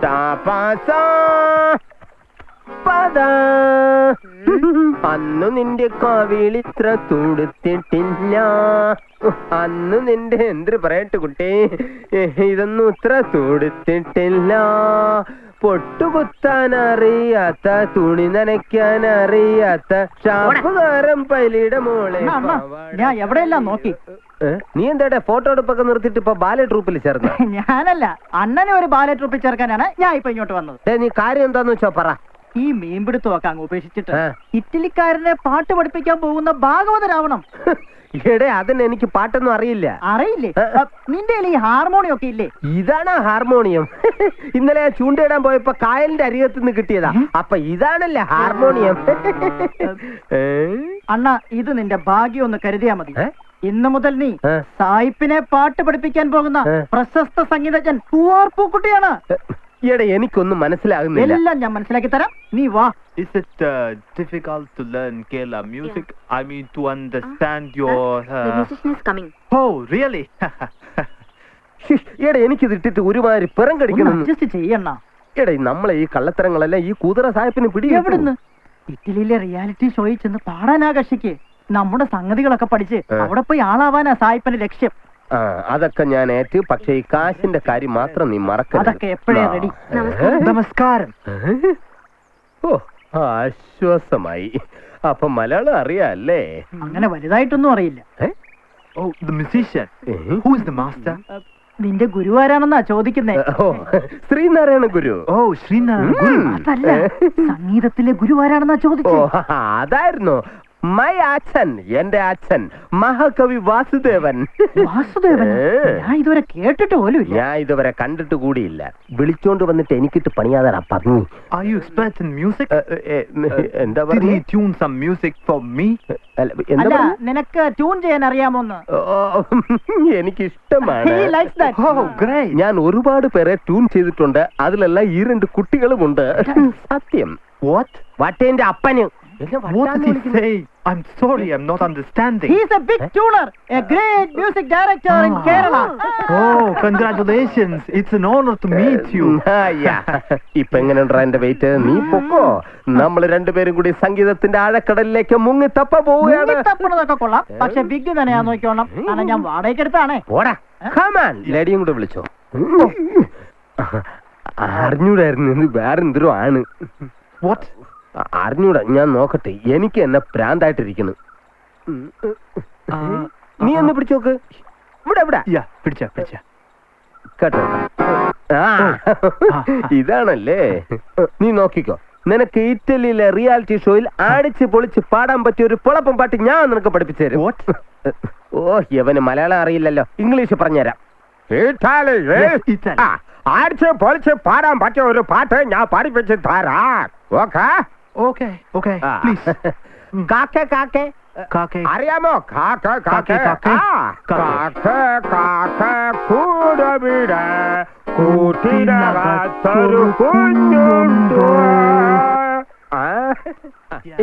താപാസ പദ അന്ന് നിന്റെ കവിളിത്ര തുടുത്തിട്ടില്ല. അന്ന് നിന്റെ എന്തൊരു പറയട്ടെ കുട്ടി, ഇതൊന്നും ഇത്ര തുടുത്തിട്ടില്ല. പൊട്ടുകുത്താൻ അറിയാത്ത, തുണി നനയ്ക്കാൻ അറിയാത്ത ഷാപ്പുകാരൻ പൈലിയുടെ മോളെ. ഞാൻ എവിടെയെല്ലാം നോക്കി. നീ എന്താ ഫോട്ടോ എടുപ്പൊക്കെ നിർത്തിട്ട് ഇപ്പൊ ബാലെ ട്രൂപ്പിൽ ചേർന്ന്? ഞാനല്ല, അണ്ണനെ ഒരു ബാലെ ട്രൂപ്പിൽ ചേർക്കാനാണ് ഞാൻ ഇപ്പൊ ഇങ്ങോട്ട് വന്നത്. നീ കാര്യം എന്താന്ന് വെച്ചോ പറ. ഈ മീൻപിടുത്തമൊക്കെ അങ്ങ് ഉപേക്ഷിച്ചിട്ട് ഇറ്റലിക്കാരനെ പാട്ട് പഠിപ്പിക്കാൻ പോകുന്ന ഭാഗവതരാവണം. എടേ അതിന് എനിക്ക് പാട്ടൊന്നും അറിയില്ല. അറിയില്ലേ? നിന്റെ ഈ ഹാർമോണിയം ഒക്കെ ഇല്ലേ? ഇതാണ് ഹാർമോണിയം. ഇന്നലെ ചൂണ്ടയിടാൻ പോയപ്പോ കായലിന്റെ അരികത്ത് നിന്ന് കിട്ടിയതാ. അപ്പൊ ഇതാണല്ലേ ഹാർമോണിയം. അണ്ണ, ഇത് നിന്റെ ഭാഗ്യം ഒന്ന് കരുതിയാ മതി. ഇന്ന് മുതൽ നീ സായിപ്പിനെ പാട്ട് പഠിപ്പിക്കാൻ പോകുന്ന പ്രശസ്ത സംഗീതജ്ഞൻ പൂവാർ പൂക്കുട്ടിയാണ്. ഈയിടെ എനിക്കൊന്നും മനസ്സിലാകുന്നില്ല. എല്ലാം ഞാൻ മനസ്സിലാക്കി തരാം, നീ വാ. Is it difficult to learn Kerala music? Yeah. I mean to understand your... The musician is coming. Oh, really? ഈയിടെ എനിക്കിത് ഇട്ടിട്ട് ഒരുമാതിരി പിറം കടിക്കുന്നു. അഡ്ജസ്റ്റ് ചെയ്യണ്ണ. ഈയിടെ നമ്മളെ ഈ കള്ളത്തരങ്ങളെല്ലാം ഈ കൂതറ സാഹിബിന് പിടി. എവിടുന്ന്? ഇറ്റലിയിലെ റിയാലിറ്റി ഷോയിൽ ചെന്ന് പാടാനാകർഷിക്ക്. നമ്മുടെ സംഗതികളൊക്കെ പഠിച്ച് അവിടെ പോയി ആളാവാനാ സായിപ്പിന്റെ ലക്ഷ്യം. അതൊക്കെ ഞാൻ ഏറ്റ്. പക്ഷെ ഈ കാശിന്റെ കാര്യം മാത്രം നീ മറക്കരുത്. അതൊക്കെ എപ്പോഴേ റെഡി. നമസ്കാരം. ഓ, ആശ്വാസമായി. അപ്പൊ മലയാളം അറിയാല്ലേ? അങ്ങനെ വലുതായിട്ടൊന്നും അറിയില്ല. Oh, the musician. Who is the master? നിന്റെ ഗുരുവാരാണെന്നാ ചോദിക്കുന്നേ. ശ്രീനാരായണ ഗുരു. Oh, ശ്രീനാരായണ ഗുരു. അതല്ല, സംഗീതത്തിലെ ഗുരുവാരാണെന്നാ ചോദിച്ചേ. അതായിരുന്നു മൈ അച്ഛൻ. എന്റെ അച്ഛൻ മഹാകവി വാസുദേവൻ. വാസുദേവൻ? ഞാൻ ഇതുവരെ കേട്ടിട്ട് പോലും ഇല്ല. ഞാൻ ഇതുവരെ കണ്ടിട്ട് കൂടിയില്ല. വിളിച്ചോണ്ട് വന്നിട്ട് എനിക്കിട്ട് പണിയാതാ പറഞ്ഞു. Are you expert in music? എന്താ Did he tune some music for me? അല്ല, നിനക്ക് ട്യൂൺ ചെയ്യാൻ അറിയാമോന്ന്? എനിക്ക് ഇഷ്ടമാണ്. Oh, great. ഞാൻ ഒരുപാട് പേരെ ട്യൂൺ ചെയ്തിട്ടുണ്ട്. അതിലെല്ലാം ഈ 2 കുട്ടികളുമുണ്ട്. സത്യം. വട്ടേന്റെ അപ്പന്. What did he say? I'm sorry, I'm not understanding. He's a big tuner, a great music director in Kerala. Oh, congratulations. It's an honor to meet you. ഇപ്പൊ എങ്ങനെയുണ്ടാ എന്റെ വെയിറ്റ്? നീ പൊക്കോ. നമ്മൾ രണ്ടുപേരും കൂടി സംഗീതത്തിന്റെ ആഴക്കടലിലേക്ക് മുങ്ങി തപ്പ പോവുകയാണ്. തപ്പണതൊക്കെ കൊള്ളാം, പക്ഷെ ബിഗ് തന്നെയാ നോക്കിക്കോണം. കാരണം ഞാൻ വാടകയ്ക്ക് എടുത്താണേ. ഓടാ, കമാൻ. ലേഡിയും കൂടെ വിളിച്ചോ. അറിഞ്ഞൂടായിരുന്നു വേറെ എന്തൊരു ആണ്. What? അറിഞ്ഞൂടാ, ഞാൻ നോക്കട്ടെ. എനിക്ക് എന്നെ പ്രാന്തായിട്ടിരിക്കുന്നു. നീ ഒന്ന് പിടിച്ചോക്ക്. ഇവിടെ പിടിച്ച കേട്ടോ. ഇതാണല്ലേ. നീ നോക്കിക്കോ. നിനക്ക് ഇറ്റലിയിലെ റിയാലിറ്റി ഷോയിൽ അടിച്ച് പൊളിച്ച് പാടാൻ പറ്റിയ ഒരു പൊളപ്പം പാട്ട് ഞാൻ നിനക്ക് പഠിപ്പിച്ചു തരും. ഓ, യവന് മലയാളം അറിയില്ലല്ലോ. ഇംഗ്ലീഷ് പറഞ്ഞുതരാം. അടിച്ച് പൊളിച്ച് പാടാൻ പറ്റിയ ഒരു പാട്ട് ഞാൻ പഠിപ്പിച്ച് തരാം. ഓക്കെ? Okay, please. കാക്കേ കാക്കേ കാക്കേ അറിയാമോ? കാക്കേ കാക്കേ കാക്കേ കാക്കേ കൂടവിട കൂട്ടിനകത്തൊരു കുഞ്ഞുണ്ട്.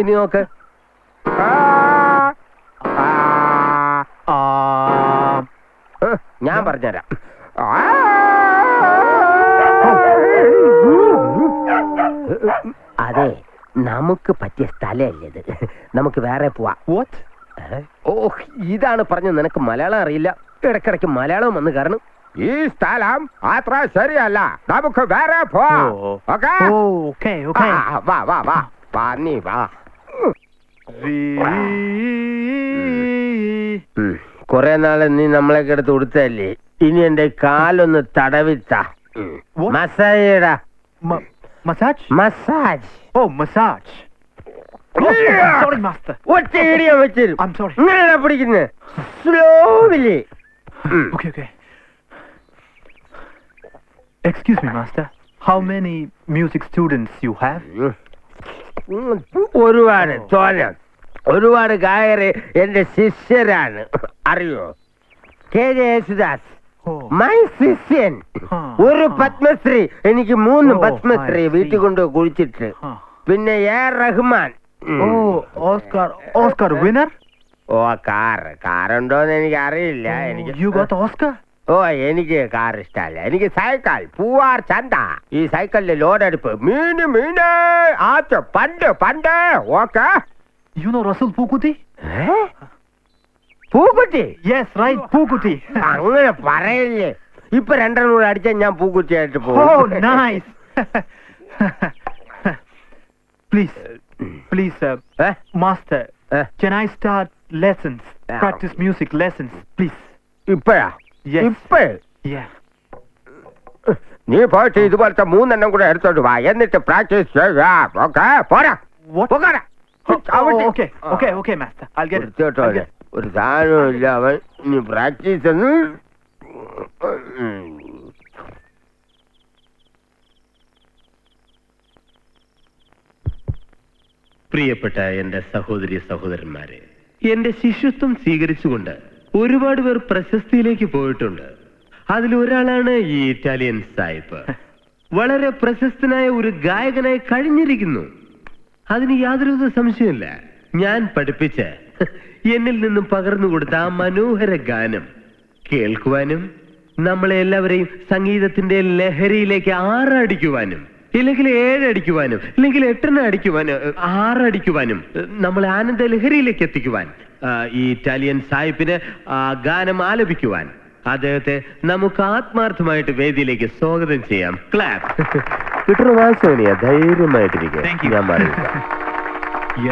ഇനി നോക്ക്. ഞാൻ പറഞ്ഞുതരാം. അതെ, നമുക്ക് പറ്റിയ സ്ഥലമല്ലേ ഇത്. നമുക്ക് വേറെ പോവാം. ഓഹ്, ഇതാണ് പറഞ്ഞത്. നിനക്ക് മലയാളം അറിയില്ല. ഇടക്കിടക്ക് മലയാളം വന്ന് കാരണം ഈ സ്ഥലം അത്ര ശരിയല്ല. നമുക്ക് വേറെ പോവാം. വാ വാ വാ വാ, നീ വാ. കൊറേ നാളെ നീ നമ്മളൊക്കെ എടുത്ത് കൊടുത്തല്ലേ. ഇനി എന്റെ കാലൊന്ന് തടവിത്ത. Massage. Massage. Oh, massage. Sorry, master. ഒറ്റ ഇടിയാൻ വെച്ചേരും. I'm sorry. ഇങ്ങനെയാ പിടിക്കുന്നത്. സ്ലോവില്. Okay. Excuse me, master. How many music students you have? ഒരുപാട് തോന്നാം. ഒരുപാട് ഗായകര് എന്റെ ശിഷ്യരാണ്. അറിയോ? KJ യേശുദാസ് മൈ ശിഷ്യൻ. ഒരു പത്മശ്രീ. എനിക്ക് 3 പത്മശ്രീ വീട്ടിൽ കൊണ്ട് കുഴിച്ചിട്ട്. പിന്നെ AR റഹ്മാൻ. Oscar winner? കാറുണ്ടോന്ന് എനിക്ക് അറിയില്ല. എനിക്ക് You got Oscar? ഓ എനിക്ക് കാർ ഇഷ്ടമല്ല, എനിക്ക് സൈക്കിൾ. പൂവാർ ചന്ത. ഈ സൈക്കിളിന്റെ ലോഡെടുപ്പ് മീന് ആച്ച പണ്ട്. Okay. You know Russell Pukuti? പൂക്കുറ്റി? Yes, right, Pukuti. അങ്ങനെ പറയില്ലേ. ഇപ്പൊ 2 കൂടെ അടിച്ചാൽ ഞാൻ പൂക്കുറ്റിയായിട്ട് Oh, പോകും. nice. Please, master, can I start lessons? Practice music lessons, please. ഇപ്പഴാ? Yes. ഇപ്പഴ്? Yeah. നീ പോയിട്ട് ഇതുപോലത്തെ 3 കൂടെ എടുത്തോട്ട് വാ, എന്നിട്ട് പ്രാക്ടീസ് ചെയ്യാം. ഓക്കെ, പോരാ. What? പോകാനാ. Okay, master. I'll get it. ഒരു സാധനവും ഇല്ല അവൻ. നീ പ്രാക്ടീസ് ഒന്ന്. പ്രിയപ്പെട്ട എന്റെ സഹോദരി സഹോദരന്മാരെ, എന്റെ ശിഷ്യത്വം സ്വീകരിച്ചുകൊണ്ട് ഒരുപാട് പേർ പ്രശസ്തിയിലേക്ക് പോയിട്ടുണ്ട്. അതിലൊരാളാണ് ഈ ഇറ്റാലിയൻ സായിപ്പ്. വളരെ പ്രശസ്തനായ ഒരു ഗായകനായി കഴിഞ്ഞിരിക്കുന്നു. അതിന് യാതൊരു സംശയമില്ല. ഞാൻ പഠിപ്പിച്ച് എന്നിൽ നിന്നും പകർന്നു കൊടുത്ത ആ മനോഹര ഗാനം കേൾക്കുവാനും നമ്മളെ എല്ലാവരെയും സംഗീതത്തിന്റെ ലഹരിയിലേക്ക് 6 അടിക്കുവാനും, ഇല്ലെങ്കിൽ 7 അടിക്കുവാനും, ഇല്ലെങ്കിൽ 8 അടിക്കുവാനും, 6 അടിക്കുവാനും, നമ്മളെ ആനന്ദ ലഹരിയിലേക്ക് എത്തിക്കുവാൻ ഈ ഇറ്റാലിയൻ സായിപ്പിന് ഗാനം ആലപിക്കുവാൻ അദ്ദേഹത്തെ നമുക്ക് ആത്മാർത്ഥമായിട്ട് വേദിയിലേക്ക് സ്വാഗതം ചെയ്യാം. ക്ലാപ്പ്. കിട്ടുന്ന ധൈര്യമായിട്ടിരിക്കും. ഞാൻ പറയുക.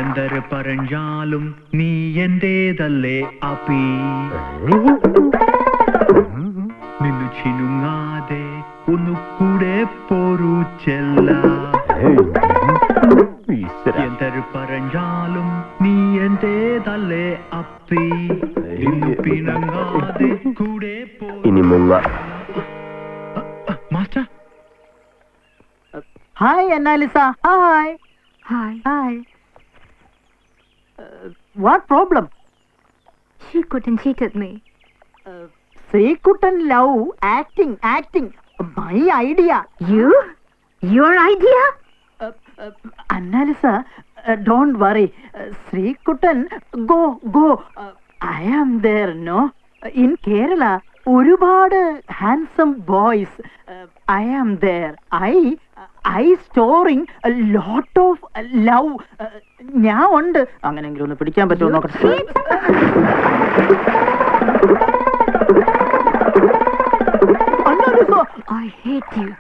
എന്തൊരു പറഞ്ഞാലും നീ എന്റേതല്ലേ അപ്പി, നിന്നു ചിനുങ്ങാതെ ഒന്നു കൂടെ പോരു ചെല്ല. എന്തൊരു പറഞ്ഞാലും നീ എന്റേതല്ലേ അപ്പി, നിന്നു പിണങ്ങാതെ കൂടെ ഇനി മുങ്ങ. Master. Hi Annalisa. Hi. Hi. What problem? She couldn't cheated me. Srikutan love acting. My idea. Your idea? Annalisa, don't worry. Srikutan, go. I am there, no? In Kerala, ഒരുപാട് handsome boys. I am there. I storing a lot of love. ഞാൻ ഉണ്ട്. അങ്ങനെങ്കിലും ഒന്ന് പിടിക്കാൻ പറ്റുമോ നോക്കട്ടെ. I hate you.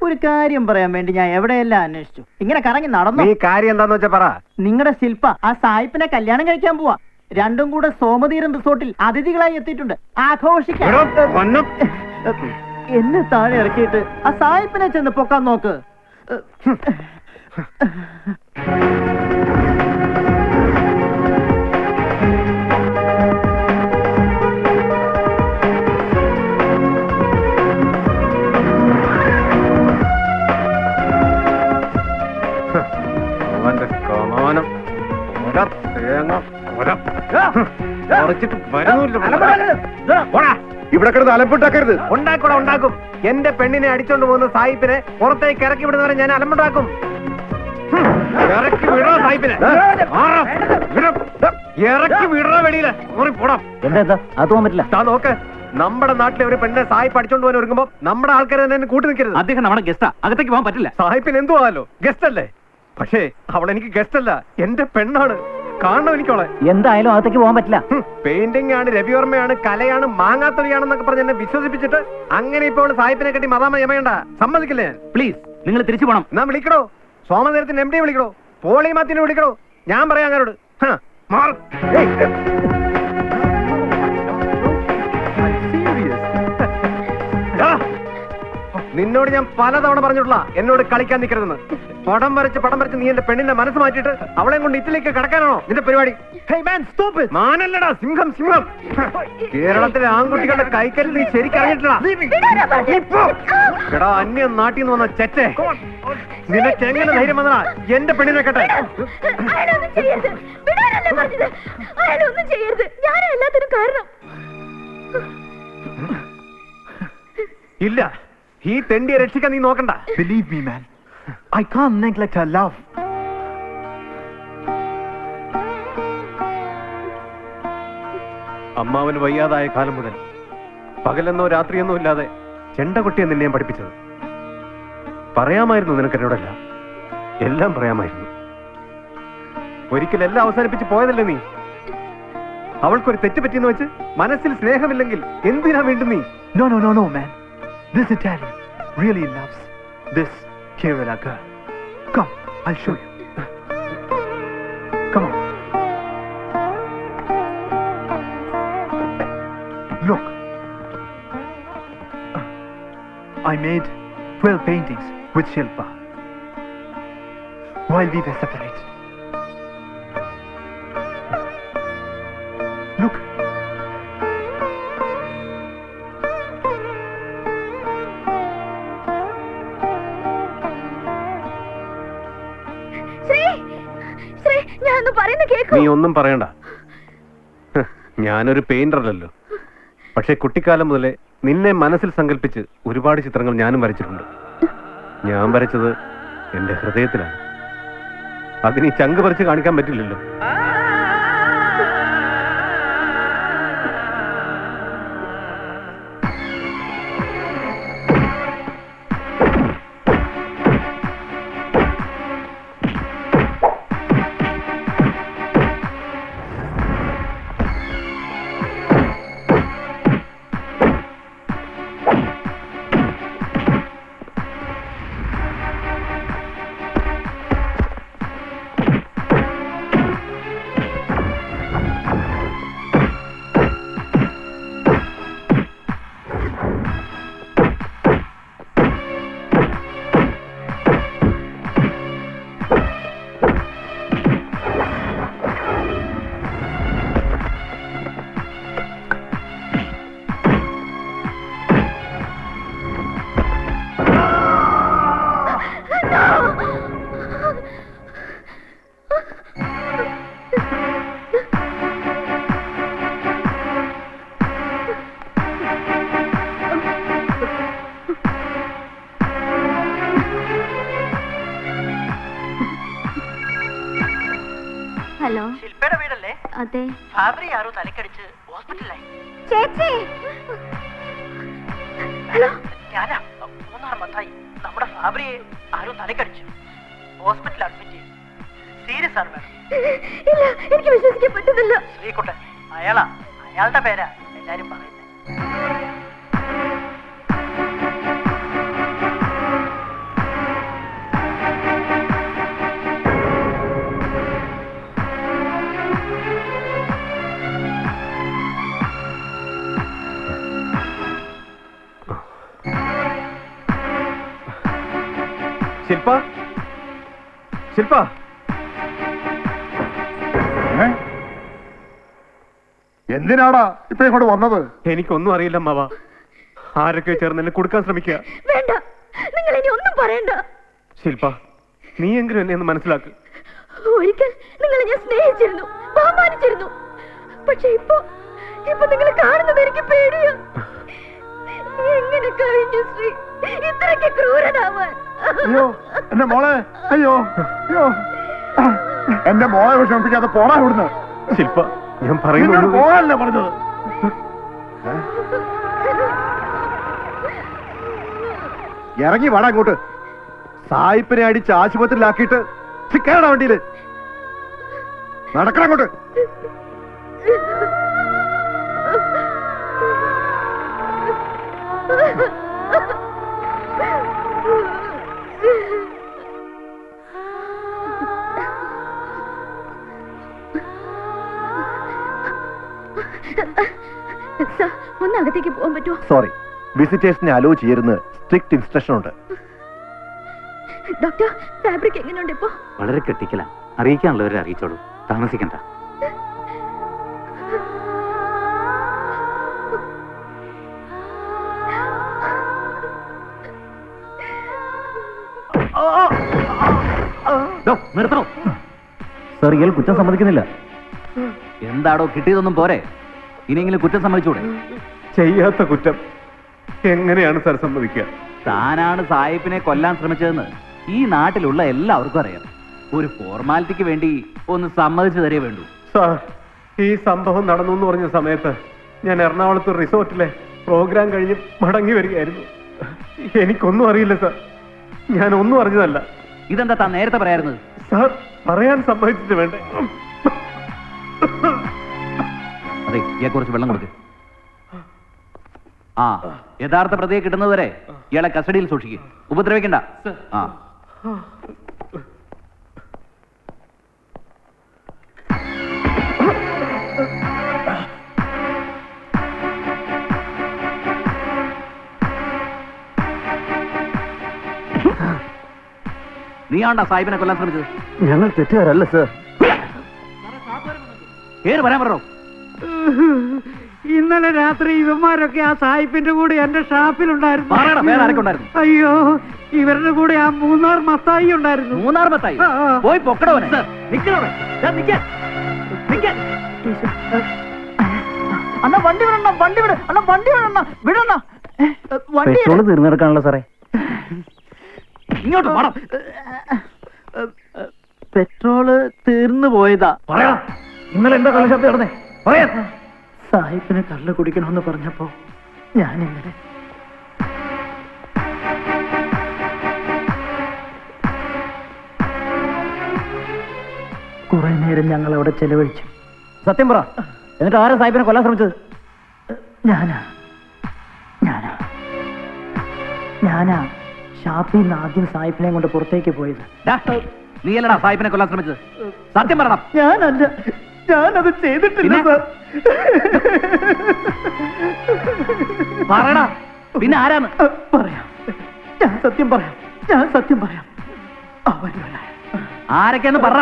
ഒരു കാര്യം പറയാൻ വേണ്ടി ഞാൻ എവിടെയെല്ലാം അന്വേഷിച്ചു. ഇങ്ങനെ കറങ്ങി നടന്നു. നീ കാര്യം എന്താന്ന് വെച്ചാ പറ. നിങ്ങളുടെ ശില്പ ആ സായിപ്പിനെ കല്യാണം കഴിക്കാൻ പോവാ. രണ്ടും കൂടെ സോമതീരൻ റിസോർട്ടിൽ അതിഥികളായി എത്തിയിട്ടുണ്ട്. ആഘോഷിക്കാൻ. എന്നെ താഴെ ഇറക്കിയിട്ട് ആ സായിപ്പിനെ ചെന്ന് പൊക്കാൻ നോക്ക്. ഇവിടെ കിടന്ന് അലമ്പുണ്ടാക്കരുത്. ഉണ്ടാക്കും. എന്റെ പെണ്ണിനെ അടിച്ചോണ്ട് പോകുന്ന സായിപ്പിനെ പുറത്തേക്ക് ഇറക്കി വിടുന്നവരെ ഞാൻ അലമ്പുണ്ടാക്കും. ഇറക്കി വിടോ സായിപ്പിനെ. ഇറക്കി വിടോ വെളിയില്. എന്താ അത് പോകാൻ പറ്റില്ല. നോക്ക്, നമ്മുടെ നാട്ടിലെ ഒരു പെണ്ണെ സായിപ്പ് അടിച്ചോണ്ട് പോകാൻ ഒരുങ്ങുമ്പോ നമ്മുടെ ആൾക്കാരെ തന്നെ കൂട്ടി നിൽക്കരുത്. അദ്ദേഹം നമ്മുടെ ഗസ്റ്റാ, അകത്തേക്ക് പോകാൻ പറ്റില്ല. സായിപ്പിന് എന്തു ആലോ, ഗസ്റ്റ് അല്ലേ? പക്ഷേ അവൾ എനിക്ക് ഗസ്റ്റ് അല്ല, എന്റെ പെണ്ണാണ്. കാണണം എനിക്കോളെ. എന്തായാലും അകത്തേക്ക് പോകാൻ പറ്റില്ല. പെയിന്റിംഗ് ആണ്, രവിവർമ്മയാണ്, കലയാണ്, മാങ്ങാത്തൊലിയാണെന്നൊക്കെ പറഞ്ഞ് എന്നെ വിശ്വസിപ്പിച്ചിട്ട് അങ്ങനെ ഇപ്പോൾ സായിപ്പിനെ കെട്ടി മതാമ യമയണ്ട. സമ്മതിക്കില്ലേ ഞാൻ? പ്ലീസ് നിങ്ങൾ തിരിച്ചു പോകണം. എന്നാ വിളിക്കണോ? സോമനേരത്തിന് എം ഡി വിളിക്കണോ, പോളിമാത്തിനെ വിളിക്കണോ, ഞാൻ പറയാം അങ്ങനോട്. നിന്നോട് ഞാൻ പലതവണ പറഞ്ഞിട്ടുള്ള എന്നോട് കളിക്കാൻ നിൽക്കരുതെന്ന്. പടം വരച്ച് നീ എന്റെ പെണ്ണിന്റെ മനസ്സ് മാറ്റിയിട്ട് അവളെ കൊണ്ട് ഇറ്റലിക്ക് കടക്കാനാണോ നിന്റെ പരിപാടി? മാനല്ലടാ, സിംഹം സിംഹം. കേരളത്തിലെ ആൺകുട്ടികളുടെ കൈക്കല്ല് നീ ശരിക്കറിഞ്ഞിട്ടില്ല. എടാ അന്യ നാട്ടിൽ നിന്ന് വന്ന ചെറ്റേ, നിനക്ക് എങ്ങനെ ധൈര്യം വന്നടാ എന്റെ പെണ്ണിനെ കേട്ടെ? ഇല്ല, ഈ തെണ്ടിയെ രക്ഷിക്കാൻ നീ നോക്കണ്ട. Believe me, man. I can't neglect her love. അമ്മാവന് വയ്യാതായ കാലം മുതൽ പകലെന്നോ രാത്രിയെന്നോ ഇല്ലാതെ ചെണ്ട കൊട്ടിയെ നിന്നെയും പഠിപ്പിച്ചത്. പറയാമായിരുന്നു നിനക്ക് എന്നോടല്ല, എല്ലാം പറയാമായിരുന്നു. ഒരിക്കലെല്ലാം അവസാനിപ്പിച്ച് പോയതല്ലേ നീ? അവൾക്കൊരു തെറ്റ് പറ്റിയെന്ന് വെച്ച് മനസ്സിൽ സ്നേഹമില്ലെങ്കിൽ എന്തിനാ വേണ്ടു നീ? No, man. This Italian really loves this Kerala girl. Come, I'll show you. Come on. Look. I made 12 paintings with Shilpa while we were separated. Look. നീ ഒന്നും പറയണ്ട. ഞാനൊരു പെയിന്റർ അല്ലല്ലോ. പക്ഷെ കുട്ടിക്കാലം മുതലേ നിന്നെ മനസ്സിൽ സങ്കല്പിച്ച് ഒരുപാട് ചിത്രങ്ങൾ ഞാനും വരച്ചിട്ടുണ്ട്. ഞാൻ വരച്ചത് എന്റെ ഹൃദയത്തിലാണ്. അതിന് ഈ ചങ്ക് പറിച്ച് കാണിക്കാൻ പറ്റില്ലല്ലോ. ഹലോ, ശില്പയുടെ വീടല്ലേ? അതെ. ഫാബ്രി ആരോ തലക്കടിച്ച് ഹോസ്പിറ്റലായി. ചേച്ചി, ഹലോ, ഞാനാ. 3 മത്തായി. നമ്മുടെ ഫാബ്രിയെ ആരോ തലക്കടിച്ചു, ഹോസ്പിറ്റലിൽ അഡ്മിറ്റ് ചെയ്തു. സീരിയസ് ആണ് മാഡം. ഇല്ല, എനിക്ക് വിശ്വസിക്കാൻ പറ്റുന്നില്ല. ശ്രീകുട്ടൻ, അയാളുടെ പേരാ എല്ലാരും പറയുന്നത്. ശില്പ, ശില്പ, എന്തിനാടാ ഇപ്പൊ ഇങ്ങോട്ട് വന്നത്? എനിക്കൊന്നും അറിയില്ല അമ്മാവ. ആരൊക്കെ ചേർന്ന് എന്നെ കൊടുക്കാൻ ശ്രമിക്കുക. വേണ്ട, നിങ്ങൾ ഇനി ഒന്നും പറയണ്ട. ശില്പ, നീ എങ്കിലും എന്നെ ഒന്ന് മനസ്സിലാക്ക്. ഒരിക്കൽ നിങ്ങളെ ഞാൻ സ്നേഹിച്ചിരുന്നു, ബഹുമാനിച്ചിരുന്നു. പക്ഷെ ഇപ്പൊ നിങ്ങളെ കാണുന്നത് എനിക്ക് പേടിയാ. എങ്ങനെ കഴിഞ്ഞു ശ്രീ ഇത്രയ്ക്ക് ക്രൂരനാവാൻ? അയ്യോ എന്റെ മോളെ, അയ്യോ അയ്യോ, എന്റെ മോളെ വിഷമിപ്പിക്കാതെ പോടാ ഇവിടുന്ന്. ശില്പ, ഞാൻ പറയുന്നത് പോകാനല്ലേ പറഞ്ഞത്? ഇറങ്ങി വാടാ ഇങ്ങോട്ട്. സായിപ്പിനെ അടിച്ച് ആശുപത്രിയിലാക്കിയിട്ട് കേരള വണ്ടിയില് നടക്കണം അങ്ങോട്ട്. സർ, ഒന്ന് അകത്തേക്ക് പോകാൻ പറ്റുമോ? സോറി, വിസിറ്റേഴ്സിനെ അലോ ചെയ്യരുന്ന് സ്ട്രിക്റ്റ് ഇൻസ്ട്രക്ഷൻ ഉണ്ട്. ഡോക്ടർ, ഫാബ്രിക് എങ്ങനെയുണ്ട് ഇപ്പോ? വളരെ ക്രിട്ടിക്കലാണ്. അറിയിക്കാനുള്ളവരെ അറിയിച്ചോളൂ, താമസിക്കണ്ട. നിർത്തണോ? സർ, ഇയാൾ കുറ്റം സമ്മതിക്കുന്നില്ല. എന്താടോ കിട്ടിയതൊന്നും പോരെ, ഇനിയെങ്കിലും കുറ്റം സമ്മതിച്ചൂടെ? ചെയ്യാത്ത കുറ്റം എങ്ങനെയാണ് സാർ സമ്മതിക്കുക? താനാണ് സായിപ്പിനെ കൊല്ലാൻ ശ്രമിച്ചതെന്ന് ഈ നാട്ടിലുള്ള എല്ലാവർക്കും അറിയാം. ഒരു ഫോർമാലിറ്റിക്ക് വേണ്ടി ഒന്ന് സമ്മതിച്ചു തരേ വേണ്ടൂ. സാർ, ഈ സംഭവം നടന്നു എന്ന് പറഞ്ഞ സമയത്ത് ഞാൻ എറണാകുളത്ത് റിസോർട്ടിലെ പ്രോഗ്രാം കഴിഞ്ഞ് മടങ്ങി വരികയായിരുന്നു. എനിക്കൊന്നും അറിയില്ല സാർ, ഞാൻ ഒന്നും അറിഞ്ഞതല്ല. ഇതെന്താ താൻ നേരത്തെ പറയാറുന്നത്? സാർ, പറയാൻ സമ്മതിച്ചിട്ട് വേണ്ടേ? അതെ, ഇയാൾ കുറച്ച് വെള്ളം കൊടുക്ക്. ആ, യഥാർത്ഥ പ്രതിയെ കിട്ടുന്നതുവരെ ഇയാളെ കസ്റ്റഡിയിൽ സൂക്ഷിക്കുക, ഉപദ്രവിക്കണ്ട. ആ, നീയാണ്ടാ സാഹിബിനെ കൊല്ലാൻ ശ്രമിച്ചത്? ഞങ്ങൾ തെറ്റുകാരല്ല സർ. പേര് പറയാൻ പറഞ്ഞോ? ഇന്നലെ രാത്രി ഇവന്മാരൊക്കെ ആ സായിപ്പിന്റെ കൂടെ എന്റെ ഷാപ്പിലുണ്ടായിരുന്നു. പറയടാ, വേറെ ആരൊക്കെ ഉണ്ടായിരുന്നു? അയ്യോ, ഇവരുടെ കൂടെ ആ മൂന്നാർ മത്തായി ഉണ്ടായിരുന്നു. മൂന്നാർ മത്തായി? പോയി പൊക്കടവനെ. നിക്കണോടെ, അണ്ണ വണ്ടി വിടണ, വണ്ടി വിട, അണ്ണ വണ്ടി വിടണ, വിടണ വണ്ടി. പെട്രോള് തീർന്നെടുക്കാണല്ലോ സാറേ. ഇങ്ങോട്ട് വേണം. പെട്രോള് തീർന്നു പോയതാ. പറയാ, ഇന്നലെ എന്താ കള്ളശബ്ദം നടന്നേ? പറയാ. സാഹിബിന് കള്ള് കുടിക്കണമെന്ന് പറഞ്ഞപ്പോ ഞാൻ ഇന്നലെ കുറെ നേരം ഞങ്ങൾ അവിടെ ചെലവഴിച്ചു. സത്യം പറ, എന്നിട്ട് ആരാ സാഹിബിനെ കൊല്ലാൻ ശ്രമിച്ചത്? ഞാനാ ഷാപ്പിൽ നിന്ന് ആദ്യം സാഹിബിനെ കൊണ്ട് പുറത്തേക്ക് പോയത്. നീ അല്ലടാ സാഹിബിനെ കൊല്ലാൻ ശ്രമിച്ചത്? സത്യം പറയണം. ഞാനത് ചെയ്തിട്ടില്ല സാർ. പറയടാ, പിന്നെ ആരാന്ന് പറയാം, ഞാൻ സത്യം പറയാം. ആരൊക്കെയാന്ന് പറ.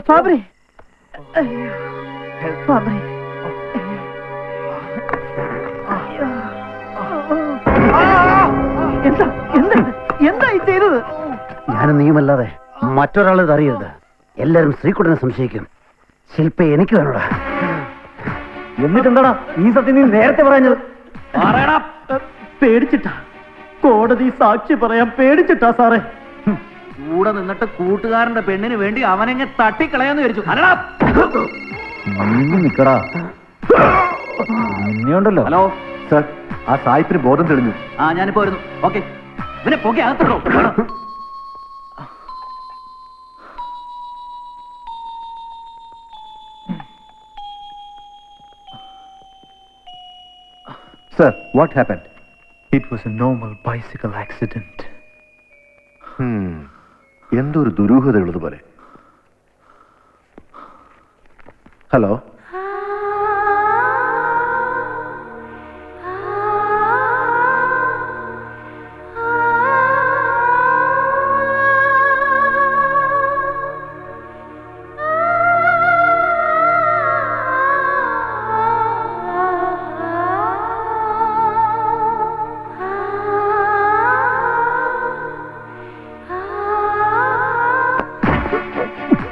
ഫാബ്രി, എന്താ ഈ ചെയ്തത്? ഞാനും നീയുമല്ലാതെ മറ്റൊരാൾ ഇത് അറിയരുത്. എല്ലാരും ശ്രീകുട്ടനെ സംശയിക്കും. ശില്പ എനിക്ക് വേണോടാ. എന്നിട്ടെന്താടാ ഈ സത്യം നീ നേരത്തെ പറഞ്ഞത്? പറയടാ. പേടിച്ചിട്ടാ, കോടതി സാക്ഷി പറയാൻ പേടിച്ചിട്ടാ സാറേ. കൂടെ നിന്നിട്ട് കൂട്ടുകാരന്റെ പെണ്ണിന് വേണ്ടി അവനെങ്ങെ തട്ടിക്കളയാന്ന് വിചാരിച്ചു. അല്ലടാ. നിക്കടാ, നിന്നെയുണ്ടല്ലോ. ഹലോ സാർ, ആ സായിപ്പിന് ബോധം തെളിഞ്ഞു. ആ, ഞാനിപ്പോ വരുന്നു. ഓക്കെ, ഇവനെ പൊക്കെ അകത്തിട്ടോ. Sir, what happened? It was a normal bicycle accident. എന്തൊരു ദുരൂഹതയുള്ളതുപോലെ. ഹലോ,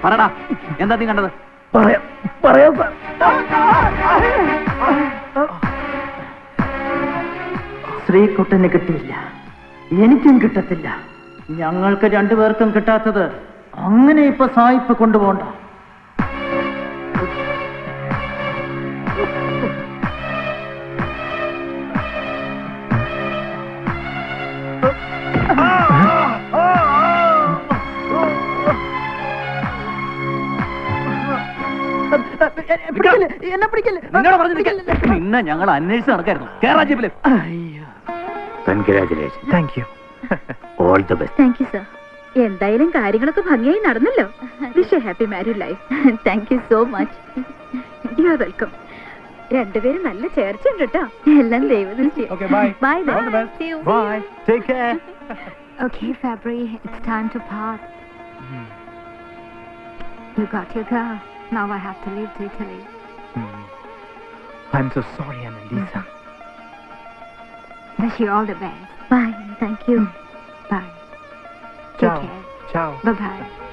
പറടാ, എന്താ നീ കണ്ടത്? പറയാം സാർ. ശ്രീകുട്ടന് കിട്ടിയില്ല, എനിക്കും കിട്ടത്തില്ല. ഞങ്ങൾക്ക് രണ്ടുപേർക്കും കിട്ടാത്തത് അങ്ങനെ ഇപ്പൊ സായിപ്പ് കൊണ്ടുപോണ്ട. നിന്നെ ഞങ്ങൾ അന്വേഷിച്ച് നടക്കായിരുന്നു. കേരള ജീപ്പില്. Congratulations. thank you. All the best. Thank you sir. എന്തായാലും കാര്യങ്ങളൊക്കെ ഭംഗിയായി നടന്നല്ലോ. Wish happy married life. Thank you so much. You are welcome. രണ്ടുപേരും നല്ല ചേർച്ച ഉണ്ട് കേട്ടോ. എല്ലാം ദൈവദൃഷ്ടിയാ. Bye. Bye. Take care. Okay, Fabry, it's time to part. You got your car. Now I have to leave to Italy. I'm so sorry, Annalisa. Wish you all the best. Bye. Thank you. Bye. Ciao. Take care. Ciao. Bye-bye.